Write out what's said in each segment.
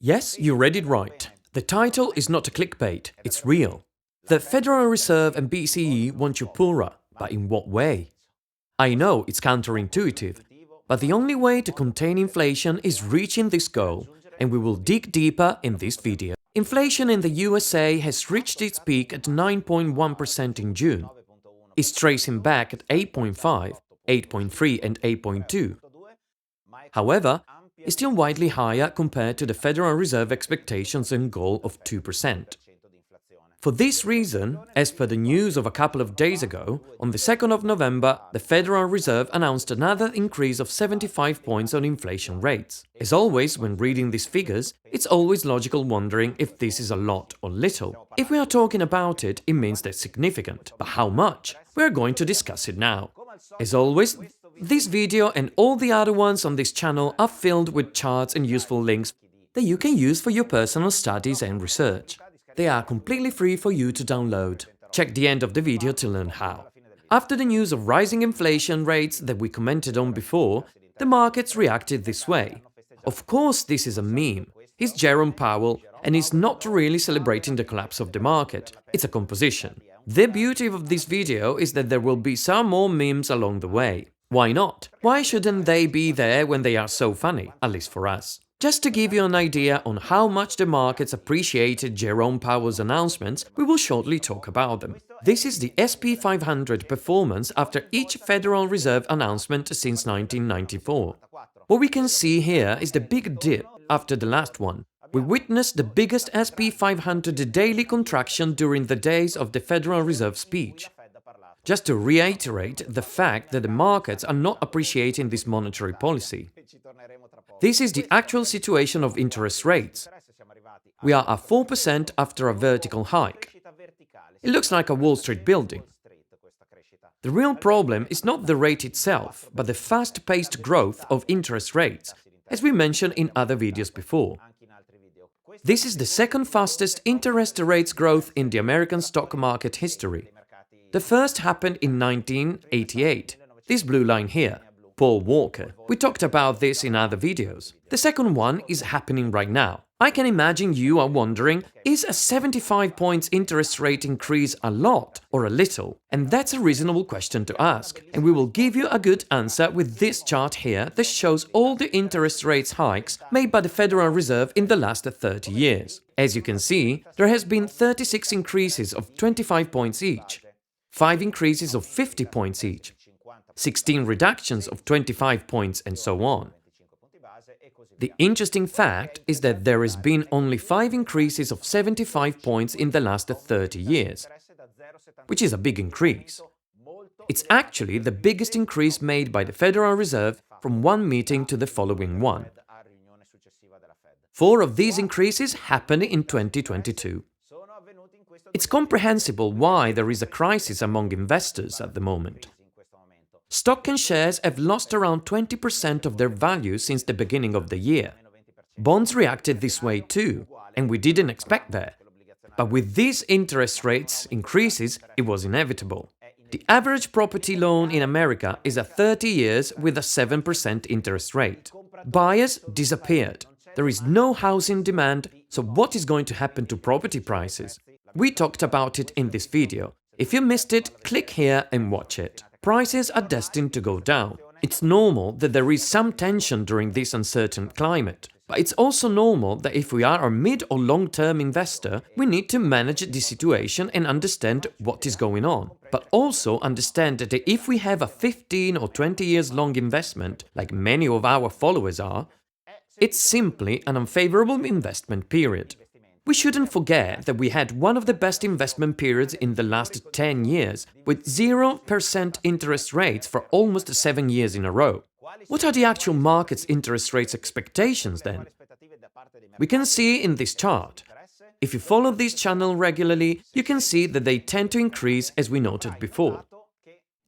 Yes, you read it right. The title is not a clickbait, it's real. The Federal Reserve and BCE want you poorer, but in what way? I know it's counterintuitive, but the only way to contain inflation is reaching this goal, and we will dig deeper in this video. Inflation in the USA has reached its peak at 9.1% in June. It's tracing back at 8.5, 8.3 and 8.2. However, it's still widely higher compared to the Federal Reserve expectations and goal of 2%. For this reason, as per the news of a couple of days ago, on the 2nd of November, the Federal Reserve announced another increase of 75 points on inflation rates. As always, when reading these figures, it's always logical wondering if this is a lot or little. If we are talking about it, it means that's significant. But how much? We're going to discuss it now. As always, this video and all the other ones on this channel are filled with charts and useful links that you can use for your personal studies and research. They are completely free for you to download. Check the end of the video to learn how. After the news of rising inflation rates that we commented on before, the markets reacted this way. Of course, this is a meme. He's Jerome Powell, and he's not really celebrating the collapse of the market. It's a composition. The beauty of this video is that there will be some more memes along the way. Why not? Why shouldn't they be there when they are so funny, at least for us? Just to give you an idea on how much the markets appreciated Jerome Powell's announcements, we will shortly talk about them. This is the S&P 500 performance after each Federal Reserve announcement since 1994. What we can see here is the big dip after the last one. We witnessed the biggest S&P 500 daily contraction during the days of the Federal Reserve speech. Just to reiterate the fact that the markets are not appreciating this monetary policy. This is the actual situation of interest rates. We are at 4% after a vertical hike. It looks like a Wall Street building. The real problem is not the rate itself, but the fast-paced growth of interest rates, as we mentioned in other videos before. This is the second fastest interest rates growth in the American stock market history. The first happened in 1988, this blue line here. Paul Walker. We talked about this in other videos. The second one is happening right now. I can imagine you are wondering, is a 75 points interest rate increase a lot or a little? And that's a reasonable question to ask. And we will give you a good answer with this chart here that shows all the interest rates hikes made by the Federal Reserve in the last 30 years. As you can see, there has been 36 increases of 25 points each, 5 increases of 50 points each, 16 reductions of 25 points and so on. The interesting fact is that there has been only 5 increases of 75 points in the last 30 years, which is a big increase. It's actually the biggest increase made by the Federal Reserve from one meeting to the following one. 4 of these increases happened in 2022. It's comprehensible why there is a crisis among investors at the moment. Stock and shares have lost around 20% of their value since the beginning of the year. Bonds reacted this way too, and we didn't expect that. But with these interest rates increases, it was inevitable. The average property loan in America is at 30 years with a 7% interest rate. Buyers disappeared. There is no housing demand, so what is going to happen to property prices? We talked about it in this video. If you missed it, click here and watch it. Prices are destined to go down. It's normal that there is some tension during this uncertain climate. But it's also normal that if we are a mid- or long-term investor, we need to manage the situation and understand what is going on. But also understand that if we have a 15 or 20 years long investment, like many of our followers are, it's simply an unfavorable investment period. We shouldn't forget that we had one of the best investment periods in the last 10 years, with 0% interest rates for almost 7 years in a row. What are the actual market's interest rates expectations then? We can see in this chart. If you follow this channel regularly, you can see that they tend to increase as we noted before.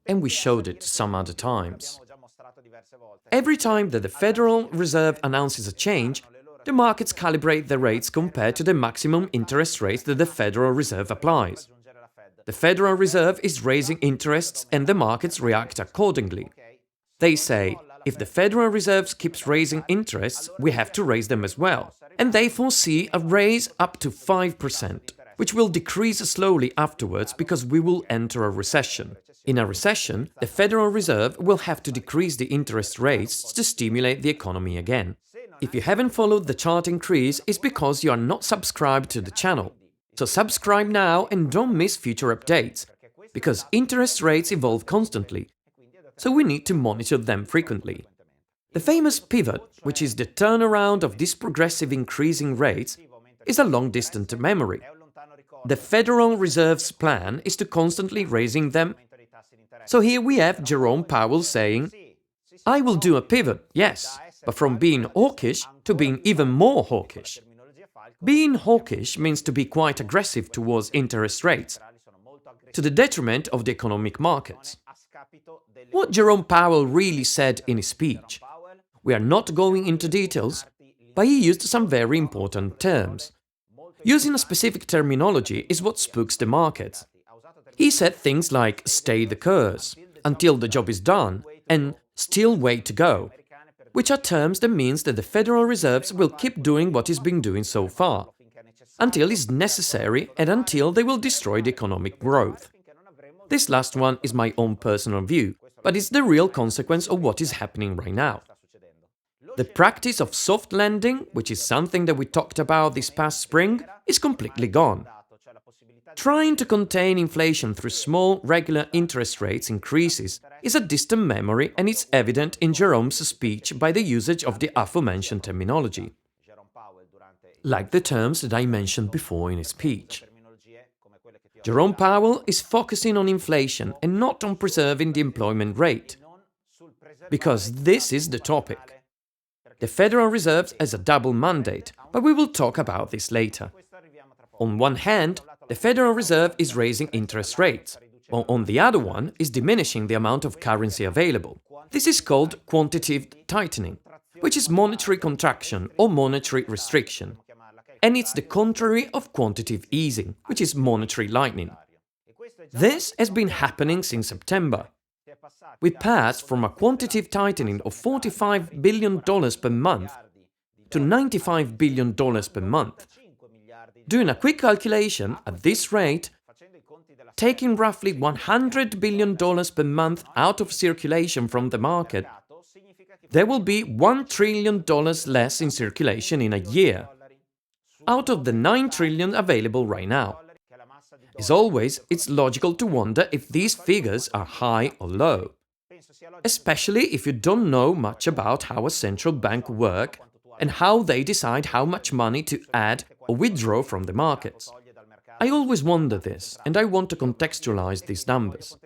And we showed it some other times. Every time that the Federal Reserve announces a change, the markets calibrate the rates compared to the maximum interest rates that the Federal Reserve applies. The Federal Reserve is raising interests and the markets react accordingly. They say, if the Federal Reserve keeps raising interests, we have to raise them as well. and they foresee a raise up to 5%, which will decrease slowly afterwards because we will enter a recession. In a recession, the Federal Reserve will have to decrease the interest rates to stimulate the economy again. If you haven't followed the chart increase, it's because you are not subscribed to the channel. So subscribe now and don't miss future updates, because interest rates evolve constantly, so we need to monitor them frequently. The famous pivot, which is the turnaround of this progressive increasing rates, is a long-distant memory. The Federal Reserve's plan is to constantly raising them. So here we have Jerome Powell saying, "I will do a pivot, yes, but from being hawkish to being even more hawkish." Being hawkish means to be quite aggressive towards interest rates, to the detriment of the economic markets. What Jerome Powell really said in his speech? We are not going into details, but he used some very important terms. Using a specific terminology is what spooks the markets. He said things like "stay the course", "until the job is done", and "still way to go", which are terms that means that the Federal Reserves will keep doing what it's been doing so far, until it's necessary and until they will destroy the economic growth. This last one is my own personal view, but it's the real consequence of what is happening right now. The practice of soft landing, which is something that we talked about this past spring, is completely gone. Trying to contain inflation through small, regular interest rates increases is a distant memory, and it's evident in Jerome's speech by the usage of the aforementioned terminology, like the terms that I mentioned before in his speech. Jerome Powell is focusing on inflation and not on preserving the employment rate, because this is the topic. The Federal Reserve has a double mandate, but we will talk about this later. On one hand, the Federal Reserve is raising interest rates, while on the other one is diminishing the amount of currency available. This is called quantitative tightening, which is monetary contraction or monetary restriction. And it's the contrary of quantitative easing, which is monetary lightening. This has been happening since September. We passed from a quantitative tightening of $45 billion per month to $95 billion per month. Doing a quick calculation, at this rate, taking roughly $100 billion per month out of circulation from the market, there will be $1 trillion less in circulation in a year, out of the $9 trillion available right now. As always, it's logical to wonder if these figures are high or low, especially if you don't know much about how a central bank works and how they decide how much money to add or withdraw from the markets. I always wonder this, and I want to contextualize these numbers.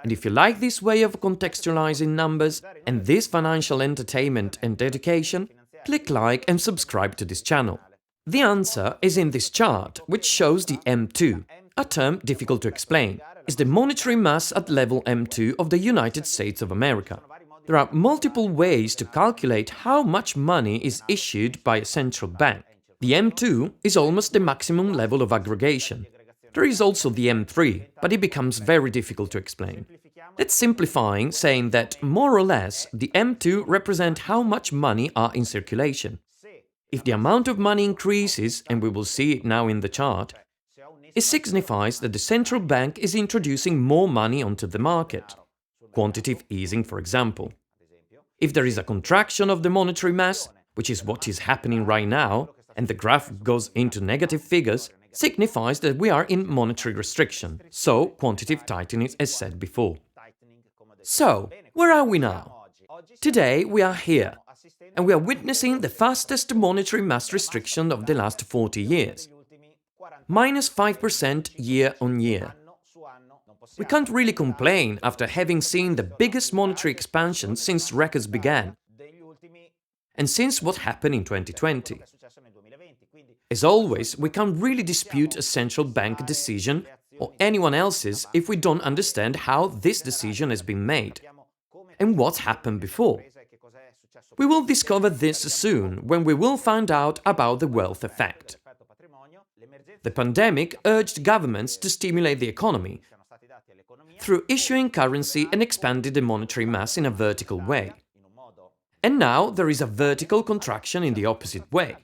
And if you like this way of contextualizing numbers and this financial entertainment and dedication, click like and subscribe to this channel. The answer is in this chart, which shows the M2, a term difficult to explain. It's the monetary mass at level M2 of the United States of America. There are multiple ways to calculate how much money is issued by a central bank. The M2 is almost the maximum level of aggregation. There is also the M3, but it becomes very difficult to explain. Let's simplify, saying that, more or less, the M2 represent how much money are in circulation. If the amount of money increases, and we will see it now in the chart, it signifies that the central bank is introducing more money onto the market. Quantitative easing, for example. If there is a contraction of the monetary mass, which is what is happening right now, and the graph goes into negative figures, signifies that we are in monetary restriction, so quantitative tightening as said before. So, where are we now? Today we are here, and we are witnessing the fastest monetary mass restriction of the last 40 years. Minus 5% year on year. We can't really complain after having seen the biggest monetary expansion since records began, and since what happened in 2020. As always, we can't really dispute a central bank decision or anyone else's if we don't understand how this decision has been made and what's happened before. We will discover this soon when we will find out about the wealth effect. The pandemic urged governments to stimulate the economy through issuing currency and expanding the monetary mass in a vertical way. And now there is a vertical contraction in the opposite way.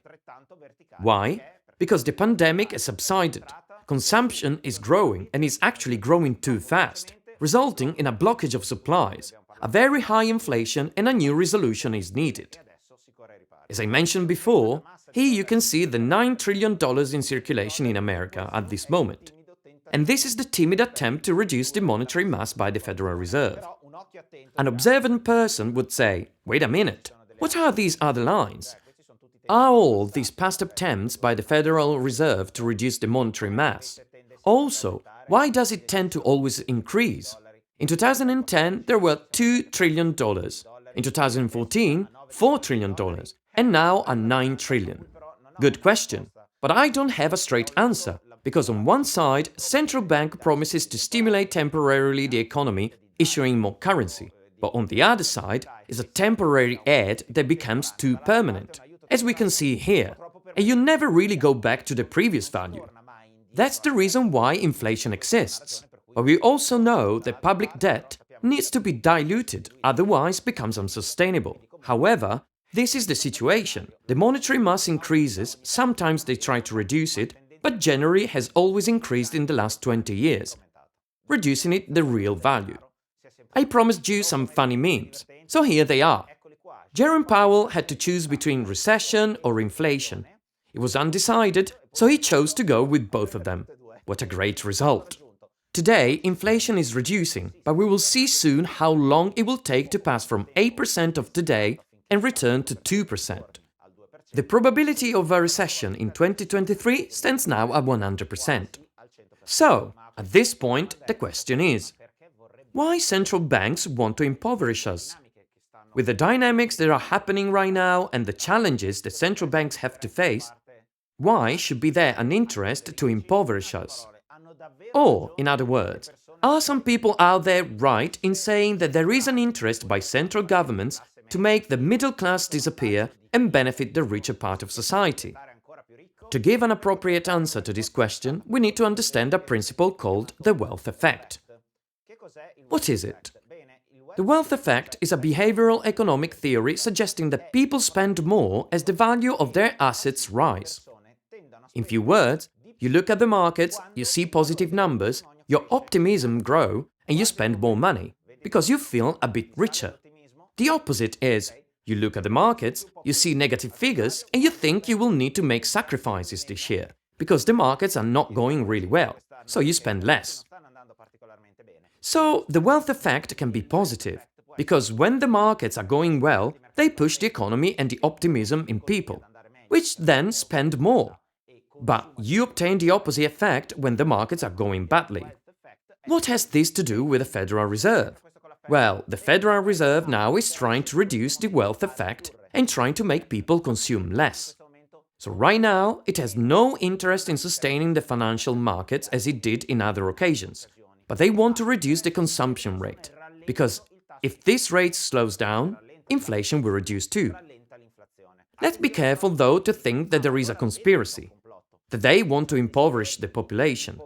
Why? Because the pandemic has subsided. Consumption is growing and is actually growing too fast, resulting in a blockage of supplies, a very high inflation, and a new resolution is needed. As I mentioned before, here you can see the $9 trillion in circulation in America at this moment. And this is the timid attempt to reduce the monetary mass by the Federal Reserve. An observant person would say, wait a minute, what are these other lines? Are all these past attempts by the Federal Reserve to reduce the monetary mass? Also, why does it tend to always increase? In 2010, there were $2 trillion. In 2014, $4 trillion. And now a $9 trillion. Good question, but I don't have a straight answer, because on one side, central bank promises to stimulate temporarily the economy, issuing more currency, but on the other side is a temporary aid that becomes too permanent, as we can see here, and you never really go back to the previous value. That's the reason why inflation exists. But we also know that public debt needs to be diluted, otherwise becomes unsustainable. However, this is the situation. The monetary mass increases, sometimes they try to reduce it, but generally has always increased in the last 20 years, reducing it the real value. I promised you some funny memes, so here they are. Jerome Powell had to choose between recession or inflation. He was undecided, so he chose to go with both of them. What a great result! Today, inflation is reducing, but we will see soon how long it will take to pass from 8% of today and return to 2%. The probability of a recession in 2023 stands now at 100%. So, at this point, the question is, why central banks want to impoverish us? With the dynamics that are happening right now and the challenges that central banks have to face, why should be there an interest to impoverish us? Or, in other words, are some people out there right in saying that there is an interest by central governments to make the middle class disappear and benefit the richer part of society? To give an appropriate answer to this question, we need to understand a principle called the wealth effect. What is it? The wealth effect is a behavioral economic theory suggesting that people spend more as the value of their assets rise. In few words, you look at the markets, you see positive numbers, your optimism grows, and you spend more money, because you feel a bit richer. The opposite is, you look at the markets, you see negative figures, and you think you will need to make sacrifices this year, because the markets are not going really well, so you spend less. So, the wealth effect can be positive, because when the markets are going well, they push the economy and the optimism in people, which then spend more. But you obtain the opposite effect when the markets are going badly. What has this to do with the Federal Reserve? Well, the Federal Reserve now is trying to reduce the wealth effect and trying to make people consume less. So right now, it has no interest in sustaining the financial markets as it did in other occasions. But they want to reduce the consumption rate, because if this rate slows down, inflation will reduce too. Let's be careful though to think that there is a conspiracy, that they want to impoverish the population.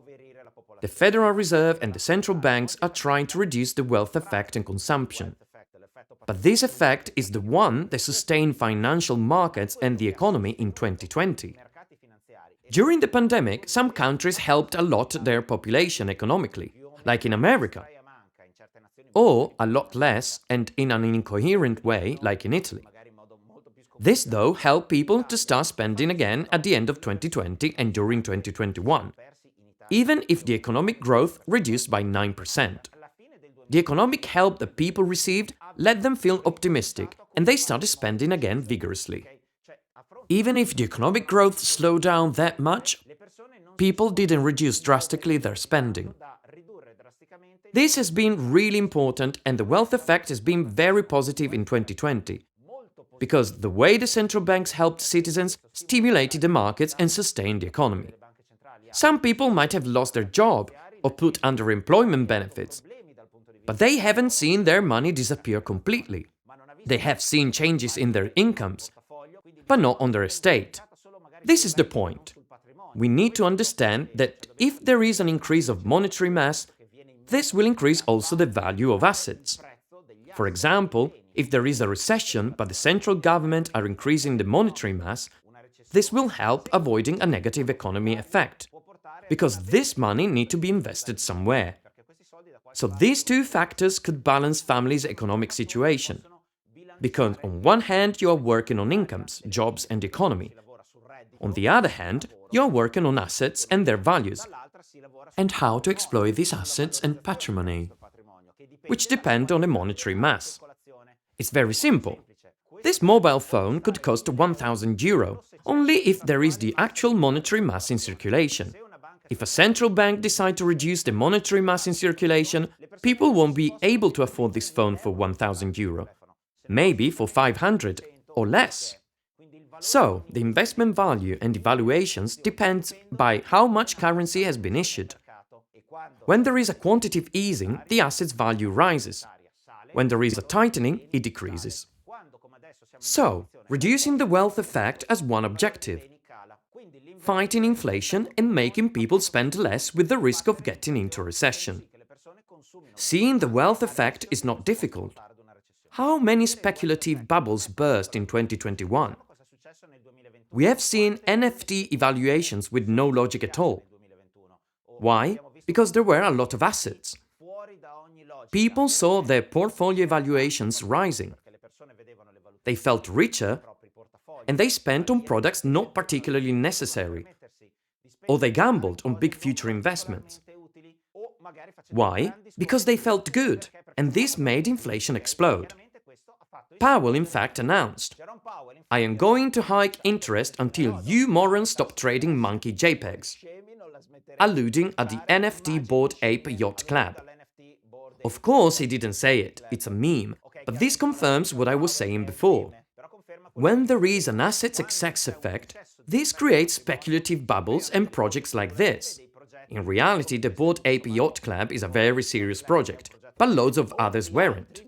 The Federal Reserve and the central banks are trying to reduce the wealth effect and consumption. But this effect is the one that sustained financial markets and the economy in 2020. During the pandemic, some countries helped a lot their population economically, like in America, or a lot less and in an incoherent way, like in Italy. This, though, helped people to start spending again at the end of 2020 and during 2021, even if the economic growth reduced by 9%. The economic help that people received let them feel optimistic, and they started spending again vigorously. Even if the economic growth slowed down that much, people didn't reduce drastically their spending. This has been really important, and the wealth effect has been very positive in 2020, because the way the central banks helped citizens stimulated the markets and sustained the economy. Some people might have lost their job or put under employment benefits, but they haven't seen their money disappear completely. They have seen changes in their incomes, but not on their estate. This is the point. We need to understand that if there is an increase of monetary mass, this will increase also the value of assets. For example, if there is a recession but the central government are increasing the monetary mass, This will help avoiding a negative economy effect, because this money needs to be invested somewhere. So these two factors could balance families' economic situation. Because on one hand you are working on incomes, jobs and economy. On the other hand, you are working on assets and their values, and how to exploit these assets and patrimony, which depend on the monetary mass. It's very simple. This mobile phone could cost €1,000, only if there is the actual monetary mass in circulation. If a central bank decides to reduce the monetary mass in circulation, people won't be able to afford this phone for €1,000. Maybe for 500 or less. So, the investment value and evaluations depends by how much currency has been issued. When there is a quantitative easing, the asset's value rises. When there is a tightening, it decreases. So, reducing the wealth effect has one objective: fighting inflation and making people spend less with the risk of getting into recession. Seeing the wealth effect is not difficult. How many speculative bubbles burst in 2021? We have seen NFT evaluations with no logic at all. Why? Because there were a lot of assets. People saw their portfolio evaluations rising. They felt richer, and they spent on products not particularly necessary. Or they gambled on big future investments. Why? Because they felt good, and this made inflation explode. Powell, in fact, announced, "I am going to hike interest until you morons stop trading monkey JPEGs," alluding at the NFT Bored Ape Yacht Club. Of course, he didn't say it, it's a meme, but this confirms what I was saying before. When there is an assets excess effect, this creates speculative bubbles and projects like this. In reality, the Bored Ape Yacht Club is a very serious project, but loads of others weren't.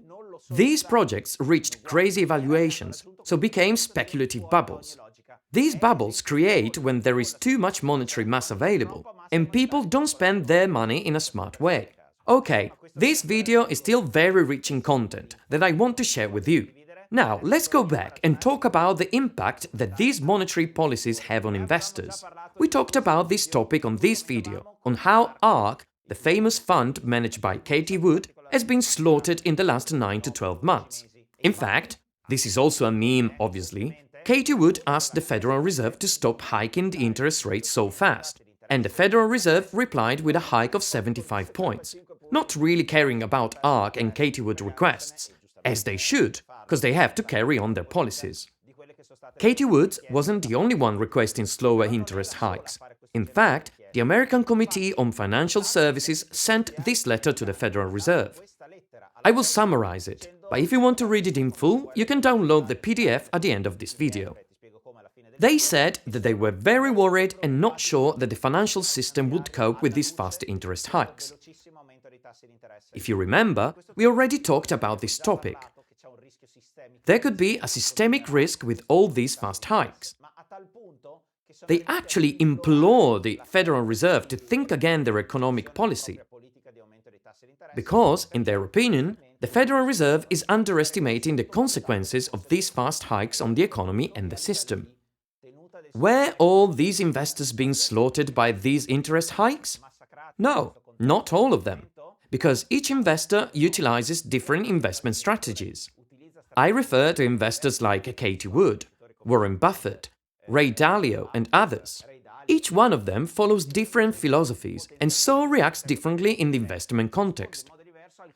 These projects reached crazy evaluations, so became speculative bubbles. These bubbles create when there is too much monetary mass available, and people don't spend their money in a smart way. Okay, this video is still very rich in content that I want to share with you. Now, let's go back and talk about the impact that these monetary policies have on investors. We talked about this topic on this video, on how s.r.l, the famous fund managed by Katie Wood, has been slaughtered in the last 9 to 12 months. In fact, this is also a meme, obviously. Katie Wood asked the Federal Reserve to stop hiking the interest rates so fast, and the Federal Reserve replied with a hike of 75 points, not really caring about s.r.l and Katie Wood requests, as they should, because they have to carry on their policies. Katie Wood wasn't the only one requesting slower interest hikes. In fact, the American Committee on Financial Services sent this letter to the Federal Reserve. I will summarize it, but if you want to read it in full, you can download the PDF at the end of this video. They said that they were very worried and not sure that the financial system would cope with these fast interest hikes. If you remember, we already talked about this topic. There could be a systemic risk with all these fast hikes. They actually implore the Federal Reserve to think again their economic policy. Because, in their opinion, the Federal Reserve is underestimating the consequences of these fast hikes on the economy and the system. Were all these investors being slaughtered by these interest hikes? No, not all of them, because each investor utilizes different investment strategies. I refer to investors like Katie Wood, Warren Buffett, Ray Dalio and others. Each one of them follows different philosophies and so reacts differently in the investment context.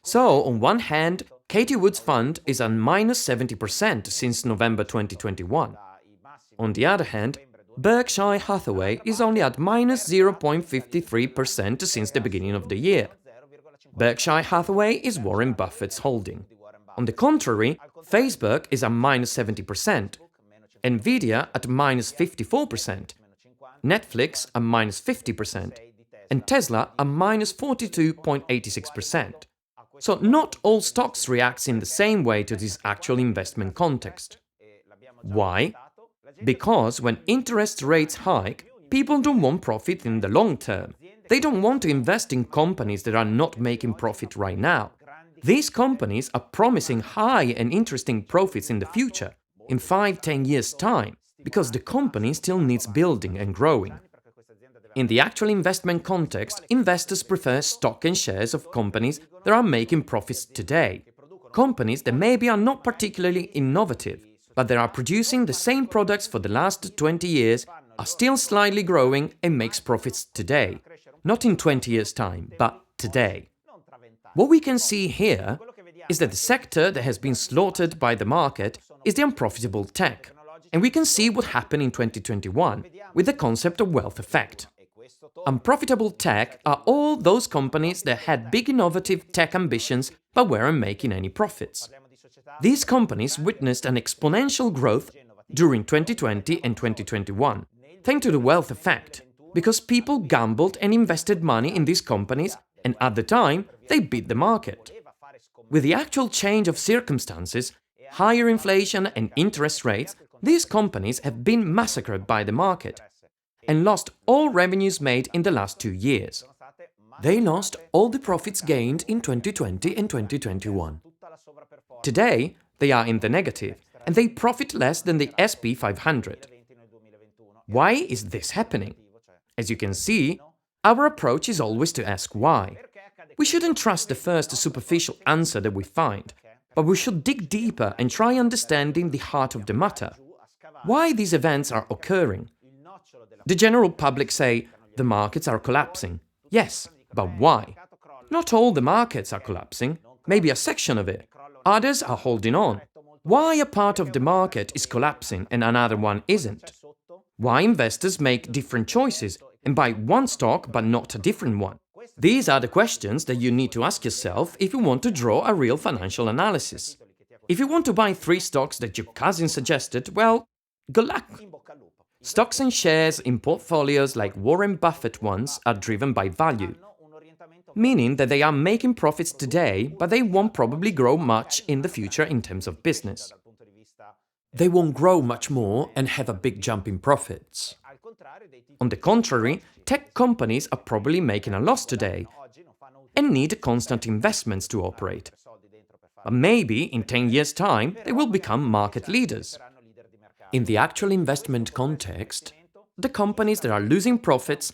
So, on one hand, Katie Wood's fund is at minus 70% since November 2021. On the other hand, Berkshire Hathaway is only at minus 0.53% since the beginning of the year. Berkshire Hathaway is Warren Buffett's holding. On the contrary, Facebook is at minus 70%, Nvidia at minus 54%, Netflix at minus 50%, and Tesla at minus 42.86%. So not all stocks react in the same way to this actual investment context. Why? Because when interest rates hike, people don't want profit in the long term. They don't want to invest in companies that are not making profit right now. These companies are promising high and interesting profits in the future, in 5–10 years' time. because the company still needs building and growing. In the actual investment context, investors prefer stock and shares of companies that are making profits today. Companies that maybe are not particularly innovative, but that are producing the same products for the last 20 years, are still slightly growing and makes profits today. Not in 20 years' time, but today. What we can see here is that the sector that has been slaughtered by the market is the unprofitable tech. And we can see what happened in 2021 with the concept of wealth effect. Unprofitable tech are all those companies that had big innovative tech ambitions but weren't making any profits. These companies witnessed an exponential growth during 2020 and 2021, thanks to the wealth effect, because people gambled and invested money in these companies, and at the time, they beat the market. With the actual change of circumstances, higher inflation and interest rates, these companies have been massacred by the market and lost all revenues made in the last 2 years. They lost all the profits gained in 2020 and 2021. Today, they are in the negative, and they profit less than the SP 500. Why is this happening? As you can see, our approach is always to ask why. We shouldn't trust the first superficial answer that we find, but we should dig deeper and try understanding the heart of the matter. Why these events are occurring? The general public say, the markets are collapsing. Yes, but why? Not all the markets are collapsing, maybe a section of it. Others are holding on. Why a part of the market is collapsing and another one isn't? Why investors make different choices and buy one stock but not a different one? These are the questions that you need to ask yourself if you want to draw a real financial analysis. If you want to buy 3 stocks that your cousin suggested, well, good luck. Stocks and shares in portfolios like Warren Buffett ones are driven by value, meaning that they are making profits today, but they won't probably grow much in the future in terms of business. They won't grow much more and have a big jump in profits. On the contrary, tech companies are probably making a loss today and need constant investments to operate. But maybe in 10 years' time, they will become market leaders. In the actual investment context, the companies that are losing profits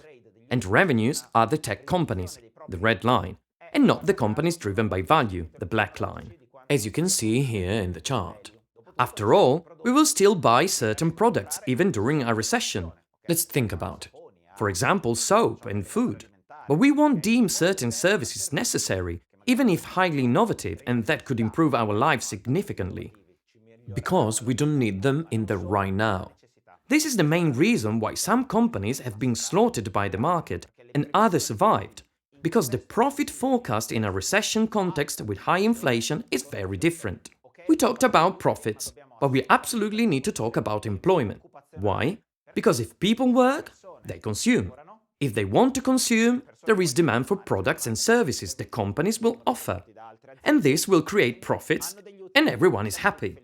and revenues are the tech companies, the red line, and not the companies driven by value, the black line, as you can see here in the chart. After all, we will still buy certain products even during a recession. Let's think about it. For example, soap and food. But we won't deem certain services necessary, even if highly innovative, and that could improve our lives significantly, because we don't need them in the right now. This is the main reason why some companies have been slaughtered by the market and others survived, because the profit forecast in a recession context with high inflation is very different. We talked about profits, but we absolutely need to talk about employment. Why? Because if people work, they consume. If they want to consume, there is demand for products and services the companies will offer. And this will create profits, and everyone is happy.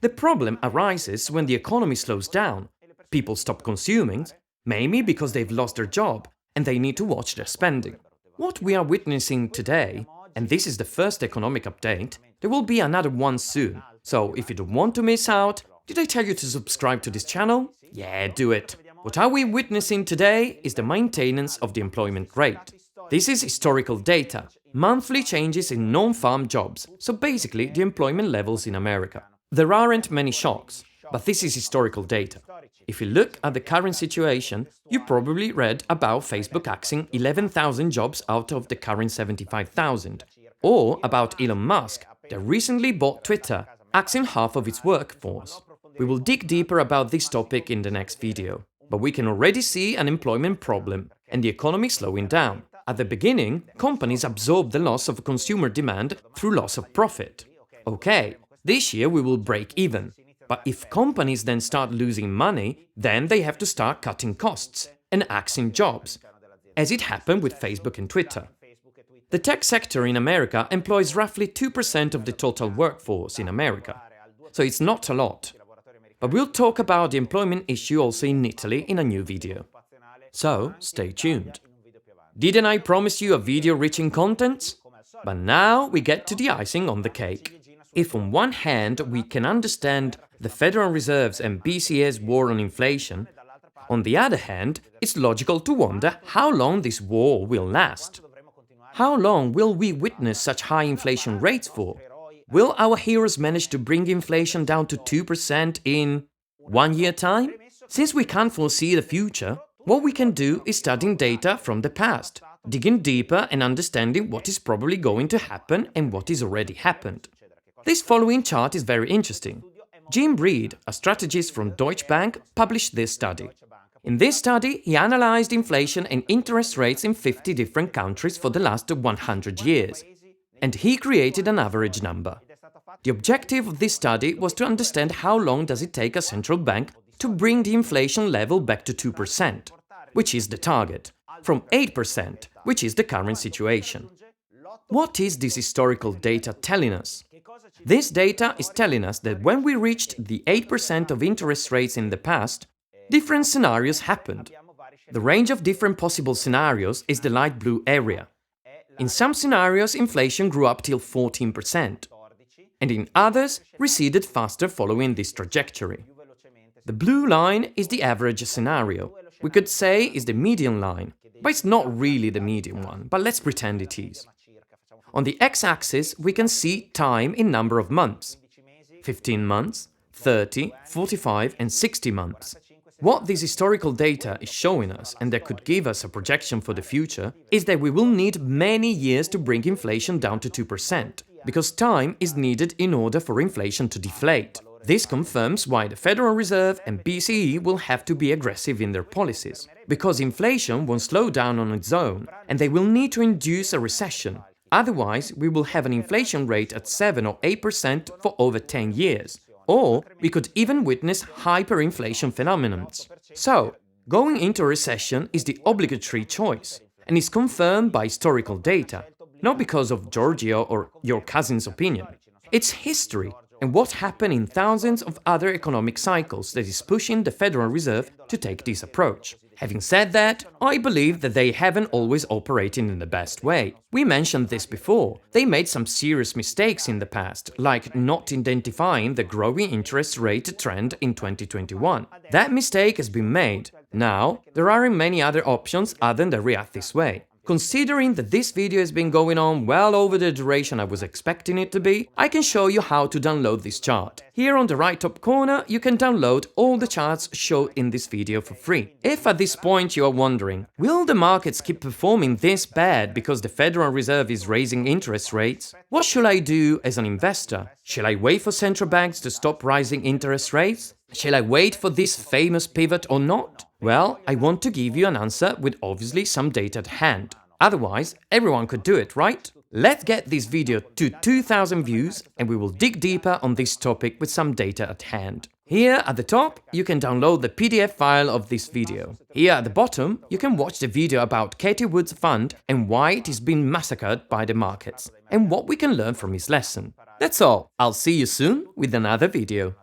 The problem arises when the economy slows down. People stop consuming, maybe because they've lost their job, and they need to watch their spending. What we are witnessing today, and this is the first economic update, there will be another one soon. So if you don't want to miss out, did I tell you to subscribe to this channel? Yeah, do it. What are we witnessing today is the maintenance of the employment rate. This is historical data, monthly changes in non-farm jobs, so basically the employment levels in America. There aren't many shocks, but this is historical data. If you look at the current situation, you probably read about Facebook axing 11,000 jobs out of the current 75,000, or about Elon Musk, that recently bought Twitter, axing half of its workforce. We will dig deeper about this topic in the next video, but we can already see an employment problem and the economy slowing down. At the beginning, companies absorb the loss of consumer demand through loss of profit. Okay, this year we will break even. But if companies then start losing money, then they have to start cutting costs and axing jobs, as it happened with Facebook and Twitter. The tech sector in America employs roughly 2% of the total workforce in America, so it's not a lot. But we'll talk about the employment issue also in Italy in a new video. So, stay tuned. Didn't I promise you a video rich in content? But now we get to the icing on the cake. If on one hand we can understand the Federal Reserve's and BCE's war on inflation, on the other hand, it's logical to wonder how long this war will last. How long will we witness such high inflation rates for? Will our heroes manage to bring inflation down to 2% in 1 year time? Since we can't foresee the future, what we can do is studying data from the past, digging deeper and understanding what is probably going to happen and what is already happened. This following chart is very interesting. Jim Reed, a strategist from Deutsche Bank, published this study. In this study, he analyzed inflation and interest rates in 50 different countries for the last 100 years, and he created an average number. The objective of this study was to understand how long does it take a central bank to bring the inflation level back to 2%, which is the target, from 8%, which is the current situation. What is this historical data telling us? This data is telling us that when we reached the 8% of interest rates in the past, different scenarios happened. The range of different possible scenarios is the light blue area. In some scenarios, inflation grew up till 14%, and in others, receded faster following this trajectory. The blue line is the average scenario. We could say is the median line, but it's not really the median one, but let's pretend it is. On the x-axis, we can see time in number of months: 15 months, 30, 45 and 60 months. What this historical data is showing us, and that could give us a projection for the future, is that we will need many years to bring inflation down to 2%, because time is needed in order for inflation to deflate. This confirms why the Federal Reserve and BCE will have to be aggressive in their policies, because inflation won't slow down on its own, and they will need to induce a recession. Otherwise, we will have an inflation rate at 7 or 8% for over 10 years. Or we could even witness hyperinflation phenomenon. So, going into a recession is the obligatory choice, and is confirmed by historical data, not because of Giorgio or your cousin's opinion. It's history, and what happened in thousands of other economic cycles that is pushing the Federal Reserve to take this approach. Having said that, I believe that they haven't always operated in the best way. We mentioned this before. They made some serious mistakes in the past, like not identifying the growing interest rate trend in 2021. That mistake has been made. Now, there aren't many other options other than react this way. Considering that this video has been going on well over the duration I was expecting it to be, I can show you how to download this chart. Here on the right top corner, you can download all the charts shown in this video for free. If at this point you are wondering, will the markets keep performing this bad because the Federal Reserve is raising interest rates? What should I do as an investor? Shall I wait for central banks to stop rising interest rates? Shall I wait for this famous pivot or not? Well, I want to give you an answer with obviously some data at hand. Otherwise, everyone could do it, right? Let's get this video to 2000 views and we will dig deeper on this topic with some data at hand. Here at the top, you can download the PDF file of this video. Here at the bottom, you can watch the video about Katie Wood's fund and why it is being massacred by the markets, and what we can learn from his lesson. That's all. I'll see you soon with another video.